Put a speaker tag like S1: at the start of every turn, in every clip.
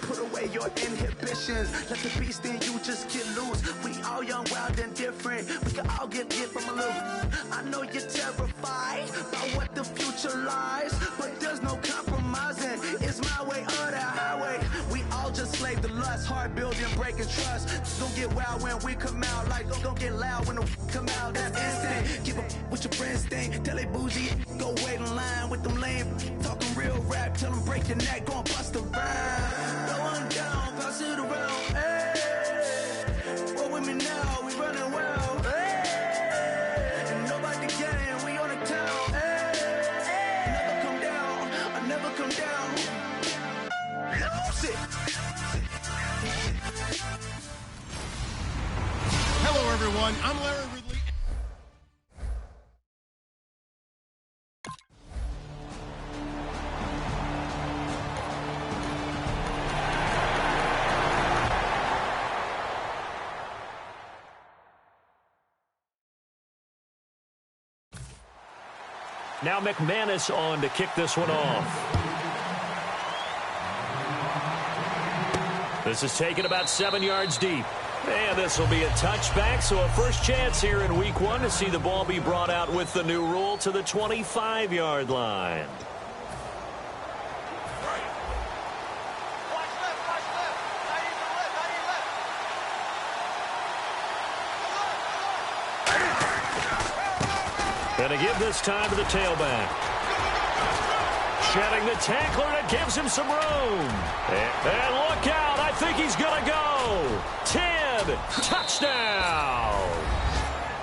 S1: Put away your inhibitions. Let the beast in you just get loose. We all young, wild, and different. We can all get hit from a little. I know you're terrified by what the future lies, but there's no compromising. It's my way or the highway. We all just slave the lust, hard building, breaking trust. Don't get wild when we come out, like don't get loud when the come out. That's instant. Keep up with your friends thing. Tell they bougie, go wait in line with them lame. Talking real rap, tell them break your neck, go and bust a rhyme. Throw one down, pass it around. Hey, roll with me now, we running wild. Hey, and nobody can, we on the town. Hey, never come down, I never come down. Lose it.
S2: Hello, everyone. I'm Larry Ridley.
S3: Now McManus on to kick this one off. This is taken about 7 yards deep. And this will be a touchback, so a first chance here in week one to see the ball be brought out with the new rule to the 25-yard line. And to give this time to the tailback. Shedding the tackler, and it gives him some room. And look out, I think he's going to go. 10, touchdown.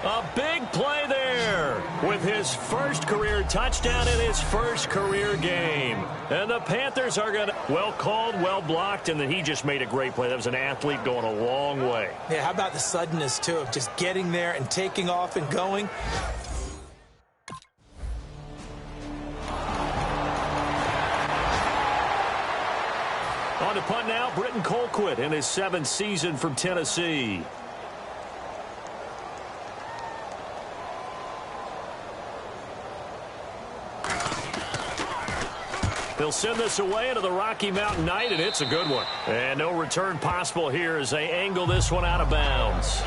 S3: A big play there with his first career touchdown in his first career game. And the Panthers are going to, well called, well blocked, and then he just made a great play. That was an athlete going a long way.
S4: Yeah, how about the suddenness, too, of just getting there and taking off and going?
S3: On to punt now, Britton Colquitt in his 7th season from Tennessee. They'll send this away into the Rocky Mountain Night, and it's a good one. And no return possible here as they angle this one out of bounds.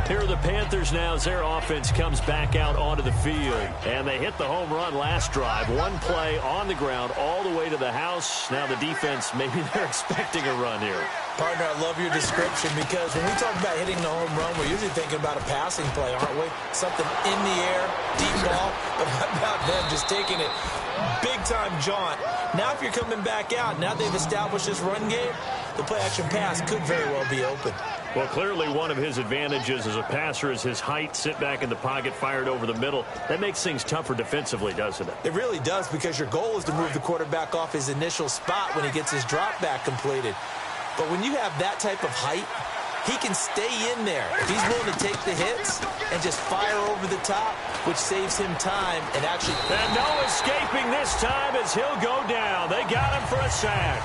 S3: Here are the Panthers now as their offense comes back out onto the field. And they hit the home run last drive. One play on the ground all the way to the house. Now the defense, maybe they're expecting a run here.
S4: Partner, I love your description because when we talk about hitting the home run, we're usually thinking about a passing play, aren't we? Something in the air, deep ball. But how about them just taking it big-time jaunt? Now if you're coming back out, now they've established this run game, the play-action pass could very well be open.
S3: Well, clearly one of his advantages as a passer is his height. Sit back in the pocket, fired over the middle. That makes things tougher defensively, doesn't it?
S4: It really does, because your goal is to move the quarterback off his initial spot when he gets his drop back completed. But when you have that type of height, he can stay in there if he's willing to take the hits and just fire over the top, which saves him time and actually...
S3: And no escaping this time as he'll go down. They got him for a sack.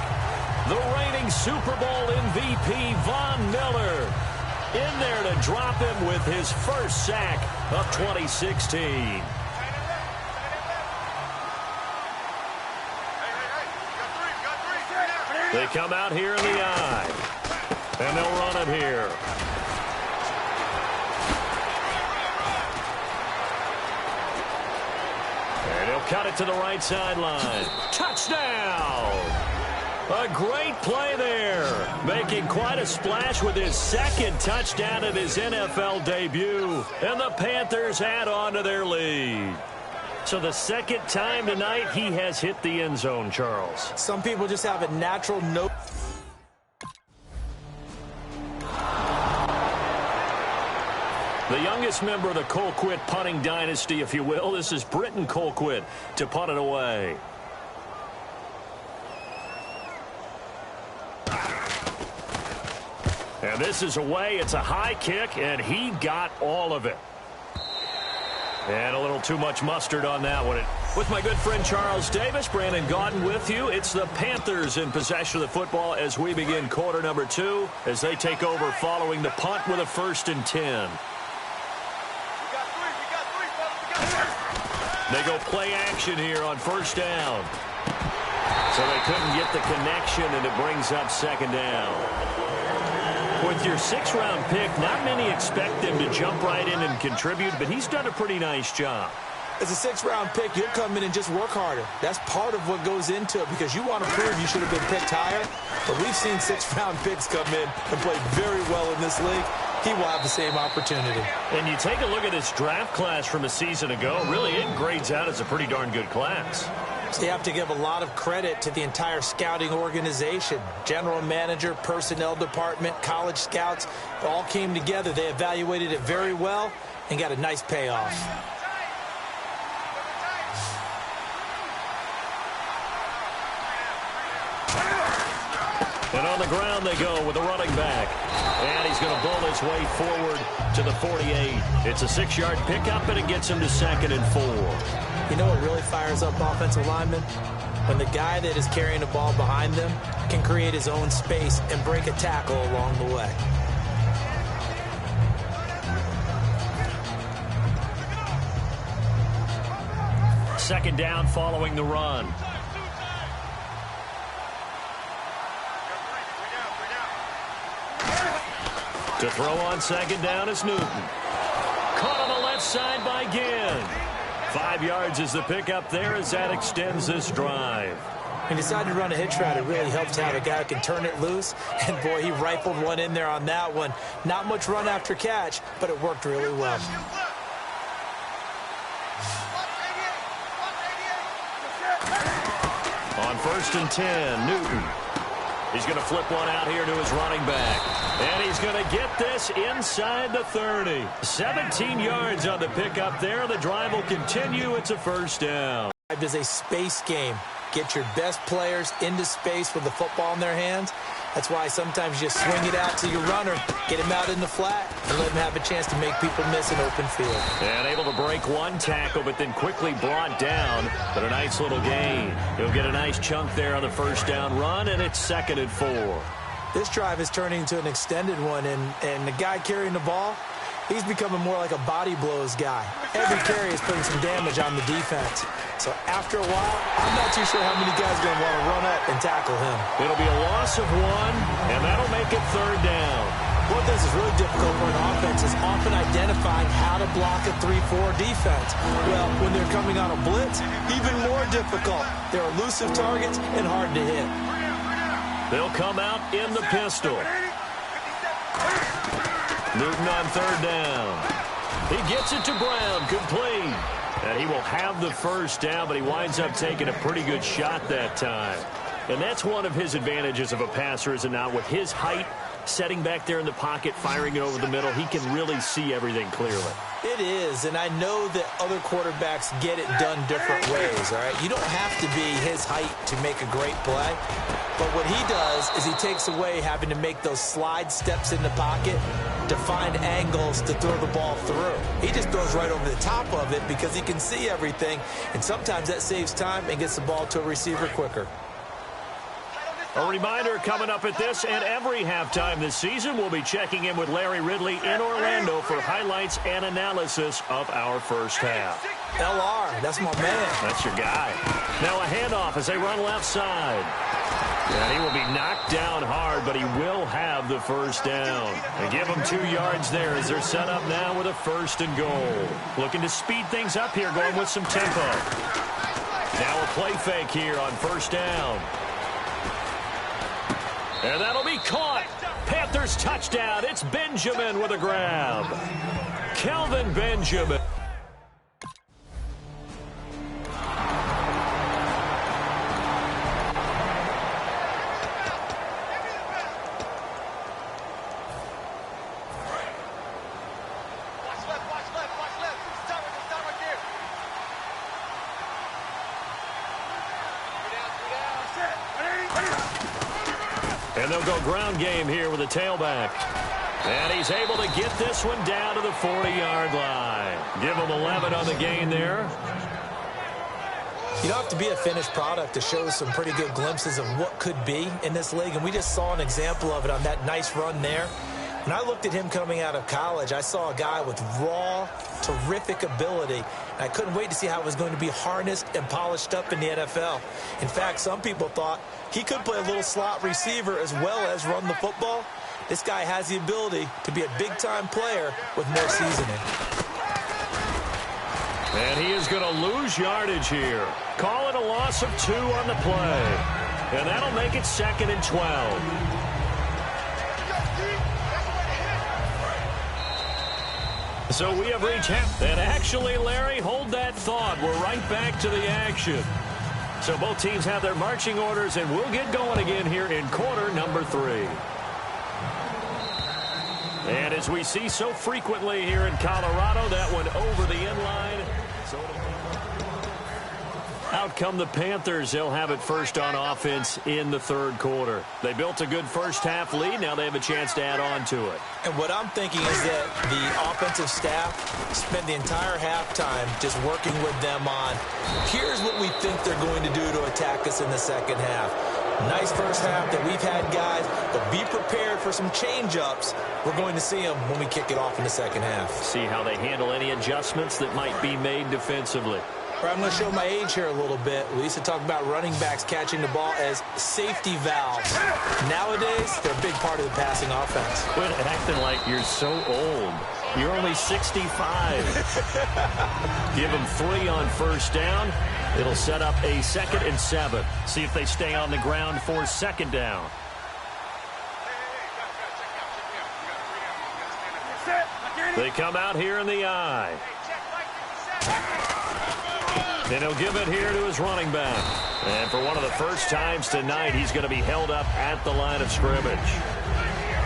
S3: The reigning Super Bowl MVP, Von Miller, in there to drop him with his first sack of 2016. They come out here in the eye, and they'll run him here. And he'll cut it to the right sideline. Touchdown! A great play there, making quite a splash with his second touchdown at his NFL debut. And the Panthers add on to their lead. So the second time tonight he has hit the end zone, Charles.
S4: Some people just have a natural note.
S3: The youngest member of the Colquitt punting dynasty, if you will. This is Britton Colquitt to punt it away. And this is away. It's a high kick, and he got all of it. And a little too much mustard on that one. With my good friend Charles Davis, Brandon Gaudin with you. It's the Panthers in possession of the football as we begin quarter number 2 as they take over following the punt with a 1st and 10. They go play action here on 1st down. So they couldn't get the connection, and it brings up second down. With your sixth-round pick, not many expect him to jump right in and contribute, but he's done a pretty nice job.
S4: As a sixth-round pick, you'll come in and just work harder. That's part of what goes into it because you want to prove you should have been picked higher. But we've seen sixth-round picks come in and play very well in this league. He will have the same opportunity.
S3: And you take a look at this draft class from a season ago, really it grades out as a pretty darn good class.
S4: So you have to give a lot of credit to the entire scouting organization. General manager, personnel department, college scouts, they all came together. They evaluated it very well and got a nice payoff.
S3: And on the ground they go with a running back. And he's going to bull his way forward to the 48. It's a 6-yard pickup, and it gets him to 2nd and 4.
S4: You know what really fires up offensive linemen? When the guy that is carrying the ball behind them can create his own space and break a tackle along the way.
S3: Second down following the run. To throw on second down is Newton. Caught on the left side by Ginn. 5 yards is the pickup there as that extends this drive.
S4: He decided to run a hitch route. It really helps to have a guy who can turn it loose. And, boy, he rifled one in there on that one. Not much run after catch, but it worked really well.
S3: On 1st and 10, Newton. He's going to flip one out here to his running back. And he's going to get this inside the 30. 17 yards on the pickup there. The drive will continue. It's a first down.
S4: It is a space game. Get your best players into space with the football in their hands. That's why sometimes you just swing it out to your runner, get him out in the flat, and let him have a chance to make people miss an open field.
S3: And able to break one tackle, but then quickly brought down. But a nice little gain. He'll get a nice chunk there on the first down run, and it's 2nd and 4.
S4: This drive is turning into an extended one, and the guy carrying the ball, he's becoming more like a body blows guy. Every carry is putting some damage on the defense. So after a while, I'm not too sure how many guys are going to want to run up and tackle him.
S3: It'll be a loss of 1, and that'll make it 3rd down.
S4: What this is really difficult for an offense is often identifying how to block a 3-4 defense. Well, when they're coming on a blitz, even more difficult. They're elusive targets and hard to hit.
S3: They'll come out in the pistol. Newton on 3rd down. He gets it to Brown, complete. And he will have the first down, but he winds up taking a pretty good shot that time. And that's one of his advantages of a passer, is it not? With his height, setting back there in the pocket, firing it over the middle, he can really see everything clearly.
S4: It is, and I know that other quarterbacks get it done different ways, all right? You don't have to be his height to make a great play. But what he does is he takes away having to make those slide steps in the pocket to find angles to throw the ball through. He just throws right over the top of it because he can see everything, and sometimes that saves time and gets the ball to a receiver quicker.
S3: A reminder, coming up at this and every halftime this season, we'll be checking in with Larry Ridley in Orlando for highlights and analysis of our first half.
S4: LR, that's my man.
S3: That's your guy. Now a handoff as they run left side. And he will be knocked down hard, but he will have the first down. They give him 2 yards there as they're set up now with a 1st and goal. Looking to speed things up here, going with some tempo. Now a play fake here on 1st down. And that'll be caught. Panthers touchdown. It's Benjamin with a grab. Kelvin Benjamin. And they'll go ground game here with a tailback. And he's able to get this one down to the 40-yard line. Give him 11 on the gain there.
S4: You don't have to be a finished product to show some pretty good glimpses of what could be in this league. And we just saw an example of it on that nice run there. When I looked at him coming out of college, I saw a guy with raw, terrific ability. And I couldn't wait to see how it was going to be harnessed and polished up in the NFL. In fact, some people thought he could play a little slot receiver as well as run the football. This guy has the ability to be a big-time player with more seasoning.
S3: And he is going to lose yardage here. Call it a loss of 2 on the play. And that'll make it 2nd and 12. So we have reached half. And actually, Larry, hold that thought. We're right back to the action. So both teams have their marching orders, and we'll get going again here in quarter number 3. And as we see so frequently here in Colorado, that one over the end line. Out come the Panthers. They'll have it first on offense in the 3rd quarter. They built a good first-half lead. Now they have a chance to add on to it.
S4: And what I'm thinking is that the offensive staff spent the entire halftime just working with them on, here's what we think they're going to do to attack us in the second half. Nice first half that we've had, guys, but be prepared for some change-ups. We're going to see them when we kick it off in the second half.
S3: See how they handle any adjustments that might be made defensively.
S4: I'm going to show my age here a little bit. We used to talk about running backs catching the ball as safety valves. Nowadays, they're a big part of the passing offense.
S3: Quit acting like you're so old. You're only 65. Give them 3 on first down. It'll set up a 2nd and 7. See if they stay on the ground for 2nd down. They come out here in the eye. And he'll give it here to his running back. And for one of the first times tonight, he's going to be held up at the line of scrimmage.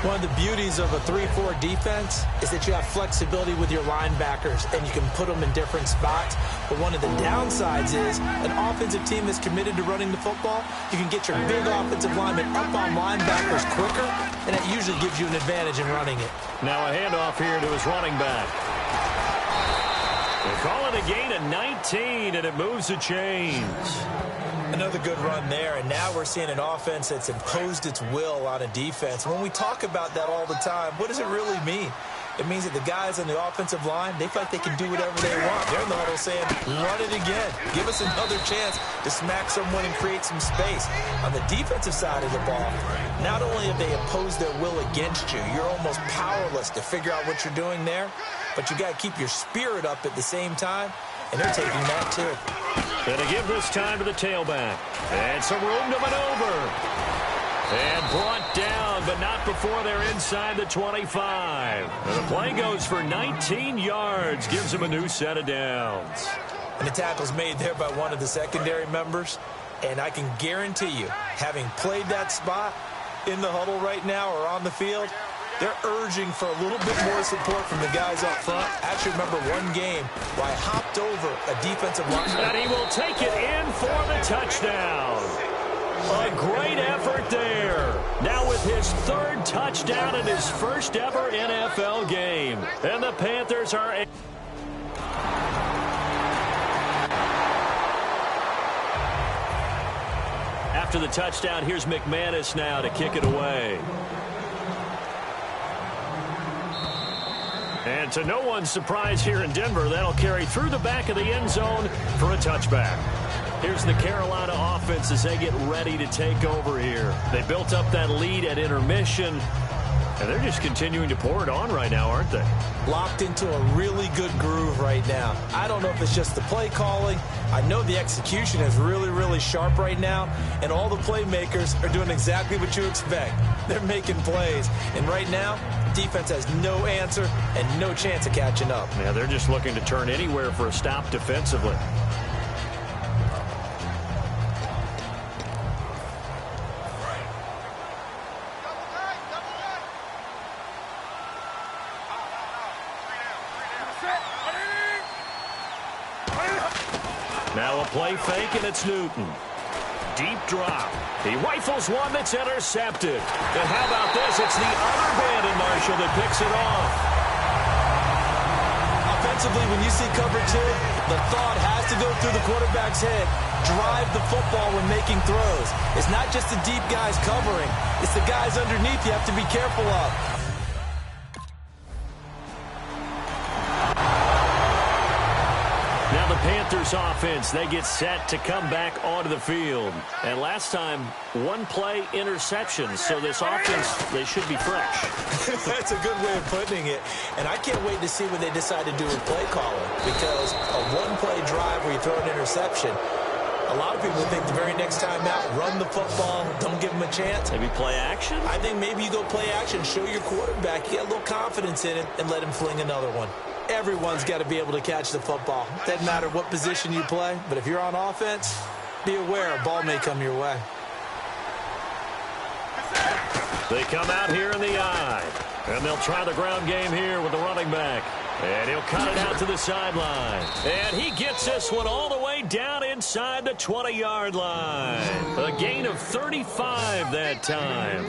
S4: One of the beauties of a 3-4 defense is that you have flexibility with your linebackers, and you can put them in different spots. But one of the downsides is an offensive team that's committed to running the football, you can get your big offensive linemen up on linebackers quicker, and that usually gives you an advantage in running it.
S3: Now a handoff here to his running back. They call it a gain of 19, and it moves the chains.
S4: Another good run there, and now we're seeing an offense that's imposed its will on a defense. When we talk about that all the time, what does it really mean? It means that the guys on the offensive line, they feel like they can do whatever they want. They're in the huddle saying, run it again. Give us another chance to smack someone and create some space. On the defensive side of the ball, not only have they imposed their will against you, you're almost powerless to figure out what you're doing there, but you got to keep your spirit up at the same time, and they're taking that too.
S3: Going to give this time to the tailback. And some room to maneuver. And brought down, but not before they're inside the 25. And the play goes for 19 yards. Gives them a new set of downs.
S4: And the tackle's made there by one of the secondary members. And I can guarantee you, having played that spot in the huddle right now or on the field, they're urging for a little bit more support from the guys up front. I actually remember one game where I hopped over a defensive lineman.
S3: And he will take it in for the touchdown. A great effort there. Now with his 3rd touchdown in his first ever NFL game. And the Panthers are... After the touchdown, here's McManus now to kick it away. And to no one's surprise here in Denver, that'll carry through the back of the end zone for a touchback. Here's the Carolina offense as they get ready to take over here. They built up that lead at intermission, and they're just continuing to pour it on right now, aren't they?
S4: Locked into a really good groove right now. I don't know if it's just the play calling. I know the execution is really, really sharp right now, and all the playmakers are doing exactly what you expect. They're making plays, and right now, defense has no answer and no chance of catching up.
S3: Yeah, they're just looking to turn anywhere for a stop defensively. Now a play fake, and it's Newton. Deep drop. He rifles one that's intercepted. And how about this? It's the other Brandon Marshall that picks it off.
S4: Offensively, when you see cover 2, the thought has to go through the quarterback's head. Drive the football when making throws. It's not just the deep guys covering. It's the guys underneath you have to be careful of.
S3: Now the Panthers offense, they get set to come back onto the field. And last time, one play interception. So this offense, they should be fresh.
S4: That's a good way of putting it. And I can't wait to see what they decide to do with play calling. Because a one-play drive where you throw an interception, a lot of people think the very next time out, run the football, don't give them a chance.
S3: Maybe play action?
S4: I think maybe you go play action, show your quarterback, get a little confidence in it, and let him fling another one. Everyone's got to be able to catch the football. Doesn't matter what position you play, but if you're on offense, be aware a ball may come your way.
S3: They come out here in the eye, and they'll try the ground game here with the running back. And he'll cut it out to the sideline. And he gets this one all the way down inside the 20-yard line. A gain of 35 that time.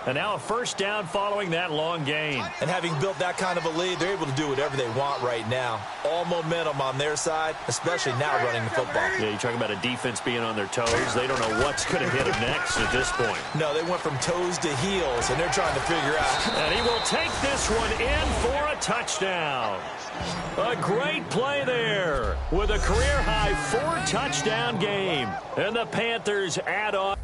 S3: And now a first down following that long gain.
S4: And having built that kind of a lead, they're able to do whatever they want right now. All momentum on their side, especially now running the football.
S3: Yeah, you're talking about a defense being on their toes. They don't know what's going to hit them next at this point.
S4: No, they went from toes to heels, and they're trying to figure out.
S3: And he will take this one in for a touchdown. A great play there with a career-high 4-touchdown game. And the Panthers add on.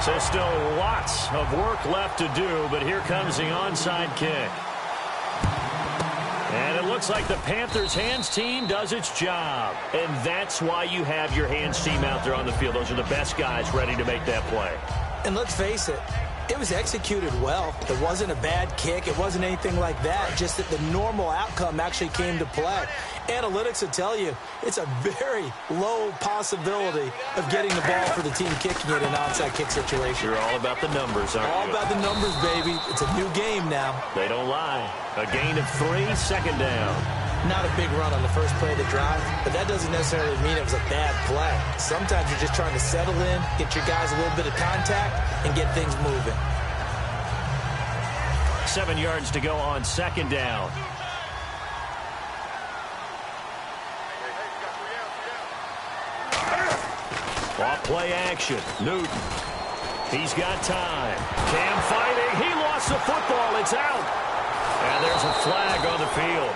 S3: So still lots of work left to do, but here comes the onside kick. And it looks like the Panthers' hands team does its job. And that's why you have your hands team out there on the field. Those are the best guys ready to make that play.
S4: And let's face it, it was executed well. It wasn't a bad kick. It wasn't anything like that. Just that the normal outcome actually came to play. Analytics will tell you it's a very low possibility of getting the ball for the team kicking it in an onside kick situation.
S3: You're all about the numbers, aren't you?
S4: All about the numbers, baby. It's a new game now.
S3: They don't lie. A gain of 3, second down.
S4: Not a big run on the first play of the drive, but that doesn't necessarily mean it was a bad play. Sometimes you're just trying to settle in, get your guys a little bit of contact, and get things moving.
S3: 7 yards to go on second down. Off play action. Newton. He's got time. Cam fighting. He lost the football. It's out. And there's a flag on the field.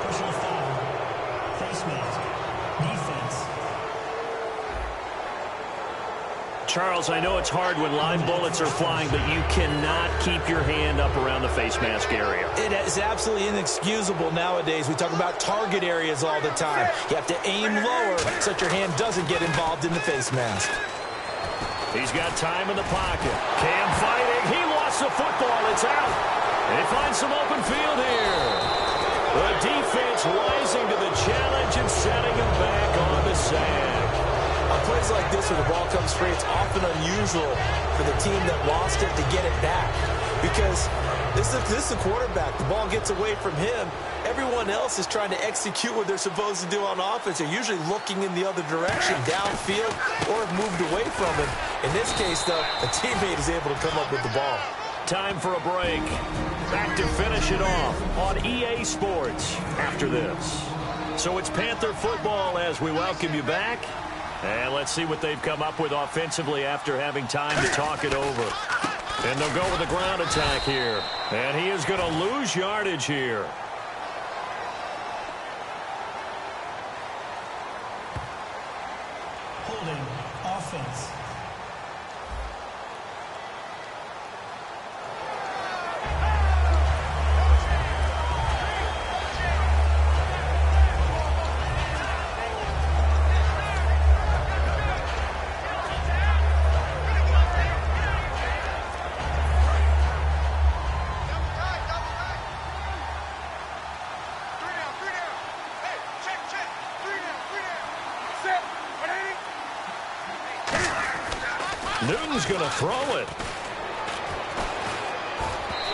S5: Personal foul. Face mask. Defense.
S3: Charles, I know it's hard when live bullets are flying, but you cannot keep your hand up around the face mask area.
S4: It is absolutely inexcusable nowadays. We talk about target areas all the time. You have to aim lower so that your hand doesn't get involved in the face mask.
S3: He's got time in the pocket. Cam fighting. He lost the football. It's out. And he finds some open field here. The defense rising to the challenge and setting him back on the sack.
S4: On plays like this where the ball comes free, it's often unusual for the team that lost it to get it back. Because this is the quarterback. The ball gets away from him. Everyone else is trying to execute what they're supposed to do on offense. They're usually looking in the other direction, downfield, or have moved away from him. In this case, though, a teammate is able to come up with the ball.
S3: Time for a break. Back to finish it off on EA Sports after this. So it's Panther football as we welcome you back. And let's see what they've come up with offensively after having time to talk it over. And they'll go with the ground attack here. And he is going to lose yardage here.
S5: Holding. Offense.
S3: Newton's going to throw it.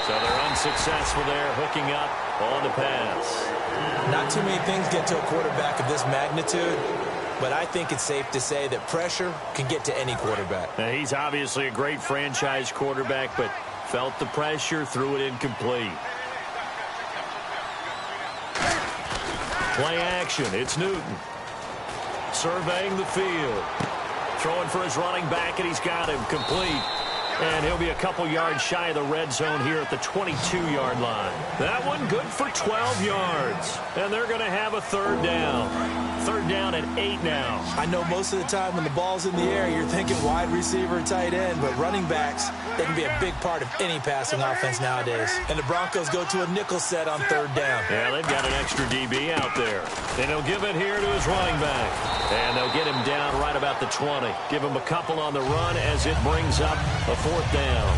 S3: So they're unsuccessful there, hooking up on the pass.
S4: Not too many things get to a quarterback of this magnitude, but I think it's safe to say that pressure can get to any quarterback.
S3: Now, he's obviously a great franchise quarterback, but felt the pressure, threw it incomplete. Play action. It's Newton. Surveying the field. Throwing for his running back, and he's got him complete. And he'll be a couple yards shy of the red zone here at the 22-yard line. That one good for 12 yards. And they're going to have a third down. Third down at 8 now.
S4: I know most of the time when the ball's in the air, you're thinking wide receiver, tight end, but running backs, they can be a big part of any passing offense nowadays. And the Broncos go to a nickel set on third down.
S3: Yeah, they've got an extra DB out there. And he'll give it here to his running back. And they'll get him down right about the 20. Give him a couple on the run as it brings up a fourth down.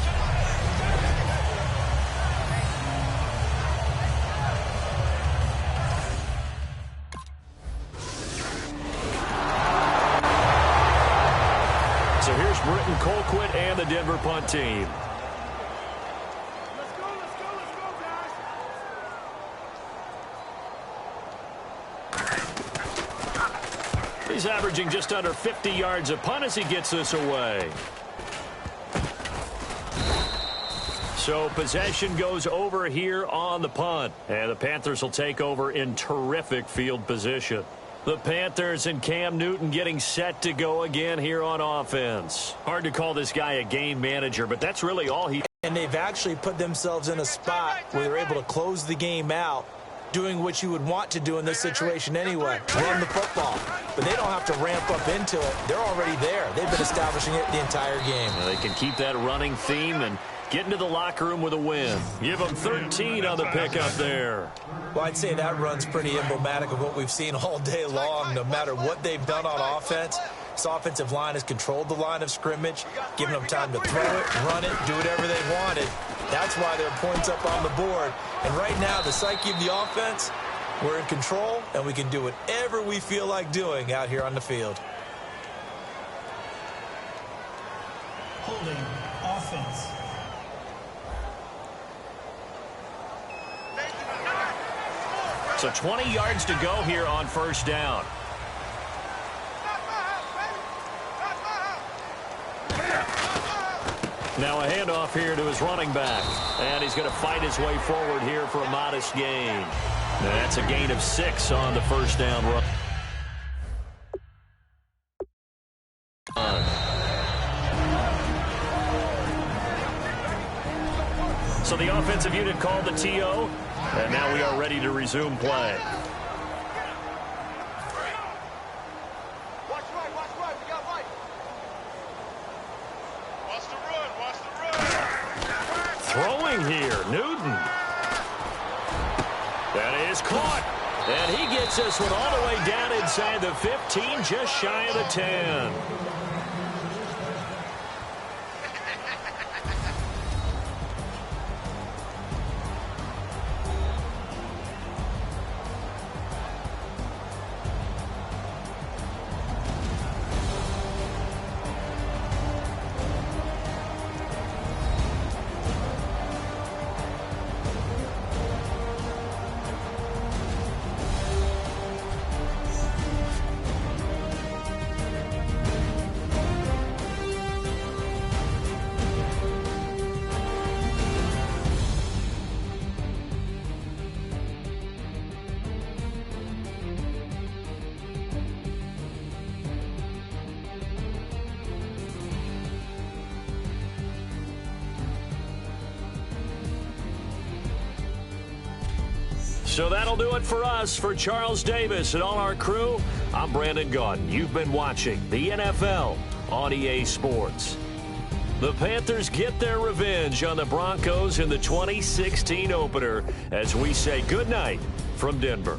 S3: So here's Britton Colquitt and the Denver punt team. He's averaging just under 50 yards a punt as he gets this away. So possession goes over here on the punt. And the Panthers will take over in terrific field position. The Panthers and Cam Newton getting set to go again here on offense. Hard to call this guy a game manager, but that's really all he...
S4: And they've actually put themselves in a spot where they're able to close the game out, doing what you would want to do in this situation anyway, run the football. But they don't have to ramp up into it. They're already there. They've been establishing it the entire game.
S3: Well, they can keep that running theme and get into the locker room with a win. Give them 13 on the pickup there.
S4: Well, I'd say that run's pretty emblematic of what we've seen all day long. No matter what they've done on offense, this offensive line has controlled the line of scrimmage, given them time to throw it, run it, do whatever they wanted. That's why there are points up on the board. And right now, the psyche of the offense, we're in control, and we can do whatever we feel like doing out here on the field.
S5: Holding offense.
S3: So 20 yards to go here on first down. Now a handoff here to his running back. And he's going to fight his way forward here for a modest gain. Now that's a gain of 6 on the first down run. So the offensive unit called the TO. And now we are ready to resume play. Throwing here, Newton. That is caught. And he gets this one all the way down inside the 15, just shy of the 10. So that'll do it for us. For Charles Davis and all our crew, I'm Brandon Gaudin. You've been watching the NFL on EA Sports. The Panthers get their revenge on the Broncos in the 2016 opener as we say goodnight from Denver.